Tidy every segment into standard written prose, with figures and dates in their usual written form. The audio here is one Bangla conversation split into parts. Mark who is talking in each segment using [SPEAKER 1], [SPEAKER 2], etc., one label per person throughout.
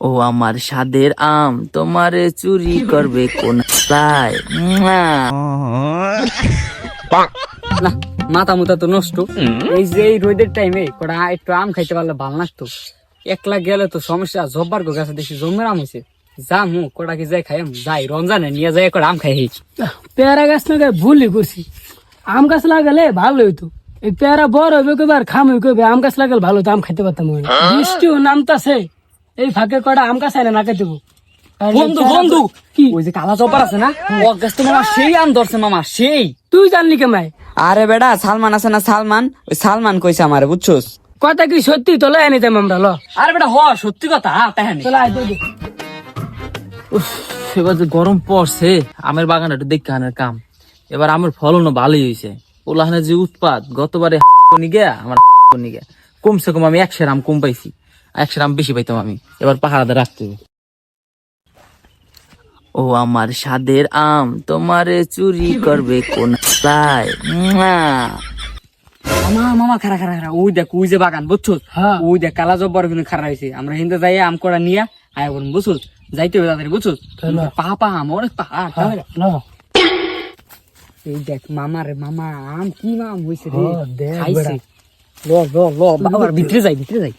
[SPEAKER 1] ও আমার স্বাদের আম তোমারে চুরি করবে কোন লাই?
[SPEAKER 2] না মাথা মুথা তো নষ্ট। এই যে এই রোদের টাইমে কটা একটু আম খাইতে পারলে ভালো লাগতো। একলা গেলে তো সমস্যা, জব্বার গাছে দেখি জমের আম হয়েছে, যামু কটা কি যাই খাই যাই রমজানে নিয়ে যাই কটা আম খাই।
[SPEAKER 3] পেয়ারা গাছ লাগাই ভুলই করছি, আম গাছ লাগালে ভালো হইতো। এই পেয়ারা বড় হইবে কবে আর খাম কবে, আম গাছ লাগালে ভালো হতো, আম খাইতে পারতাম। বৃষ্টিও নামতাছে, এই ফাঁকে কটা আম গাছ আইনা না খাই দেবো।
[SPEAKER 2] বন্ধু বন্ধু কি ওই যে কালা জব্বার আছে না, ও গাছ তো মামা সেই আম ধরছে মামা সেই।
[SPEAKER 3] তুই জানলি কেমাই?
[SPEAKER 4] আরে বেটা সালমান আছে না, সালমান, ওই সালমান কইছে আমারে, বুঝছস?
[SPEAKER 3] কথা কি সত্যি? তো লাই নিতাম আমরা। ল
[SPEAKER 2] আরে বেটা হ সত্যি কথা, তাই না?
[SPEAKER 3] চলো আয় তুই।
[SPEAKER 1] এবার যে গরম পড়ছে, আমের বাগান একটু দেখে আনার কাম। এবার আমের ফলনও ভালোই হয়েছে। ওলাহানের যে উৎপাদ, গতবারে নিগে আমার নিগে কমসে কম আমি 100 আম কম পাইছি, 100 আম বেশি পাইতাম আমি। এবার পাহাড়াতে রাখতে হবে। ও আমার স্বাদের আম তোমারে চুরি করবে কোন লাই?
[SPEAKER 2] মামা মামা খারা খারা খারা, ওই দেখ ওই যে বাগান বুঝছো,
[SPEAKER 3] হ্যাঁ।
[SPEAKER 2] ওই দেখ কালা জব্বার কিন্তু খারা হয়েছে। আমরা হিন্দে যাই আম করা নিয়ে আয় করুন বুঝছো, যাইতে হবে তাদের বুঝছো। পাহা আম অনেক পাহাড়।
[SPEAKER 3] ল
[SPEAKER 2] এই দেখ মামা রে মামা, আম কি আম হয়েছে রে,
[SPEAKER 3] হ্যাঁ, দেখ
[SPEAKER 2] খাইছে। ল ল ল বাবার ভিতরে যাই ভিতরে যাই।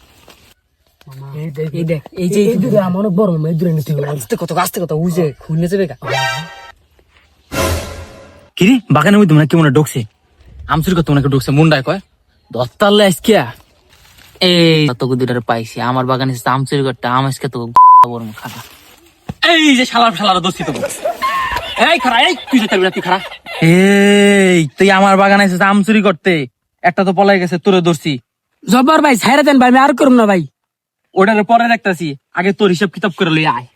[SPEAKER 2] এই দেখ এই যে
[SPEAKER 3] আম অনেক বড়, এই দূরে নিতে হবে।
[SPEAKER 2] আস্তে কত ওই যে খুলনে যাবে গা।
[SPEAKER 1] কিরে বাগানের মধ্যে মনে হয় কেমন ঢুকছে, আম চুরি করতে মনে হয় ঢুকছে মুন্ডায় কয় দত্তাল্লে আজকে। এই তোকে দুটারে পাইছি আমার বাগানে এসে আম চুরি করতে, আম আজকে তো খাতা।
[SPEAKER 2] এই যে শালার দোষী তো এই খারা, এই তুই যেতে তুই খারা।
[SPEAKER 1] এই তুই আমার বাগানে এসে আম চুরি করতে, একটা তো পলাই গেছে, তোরে ধরছি।
[SPEAKER 3] জব্বার ভাই ছাইরা দেন ভাই, আমি আর করুম না ভাই।
[SPEAKER 1] ওটারে পরে দেখতাছি, আগে তোর হিসাব কিতাব করে লই আয়।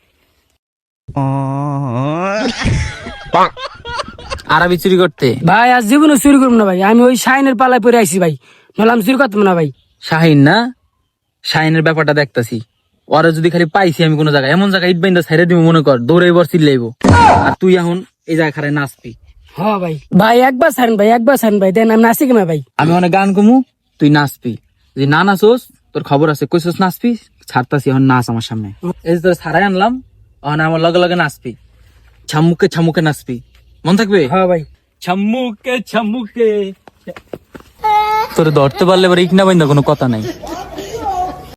[SPEAKER 1] আর আমি চুরি করতে
[SPEAKER 3] ভাই আজ জীবনে চুরি করবো না ভাই, আমি ওই শাইনের পালায় পরে আইছি ভাই, নাহলে আমি চুরি করতাম না ভাই।
[SPEAKER 1] শাহিন না, শাহিনের ব্যাপারটা দেখতাছি। ওরা যদি খালি পাইছি আমি কোন জায়গায়, এমন জায়গায় ইট বাইন্দা ছাইরা দিব মনে কর, দৌড়ে এবার চিল্লাইবো। আর তুই এখন এই জায়গায় খারায় নাচবি।
[SPEAKER 3] হ্যাঁ ভাই, ভাই একবার ছাড়েন ভাই, একবার ছাড়েন ভাই, দেন আমি নাচি কেনা ভাই।
[SPEAKER 1] আমি অনেক গান কমু, তুই নাচবি। যদি না নাচোস তোর খবর আছে, কইছস নাচবি, ছাড়তাছি এখন নাচ আমার সামনে। এই যে তোর ছাড়াই আনলাম, এখন আমার লগে লগে নাচবি, ছাম্মুকে ছাম্মুকে নাচবি, মন থাকবে?
[SPEAKER 3] হ্যাঁ ভাই।
[SPEAKER 2] ছাম্মুকে ছাম্মুকে।
[SPEAKER 1] তোর ধরতে পারলে এবার ইকনা বাইন্দা কোনো কথা নাই।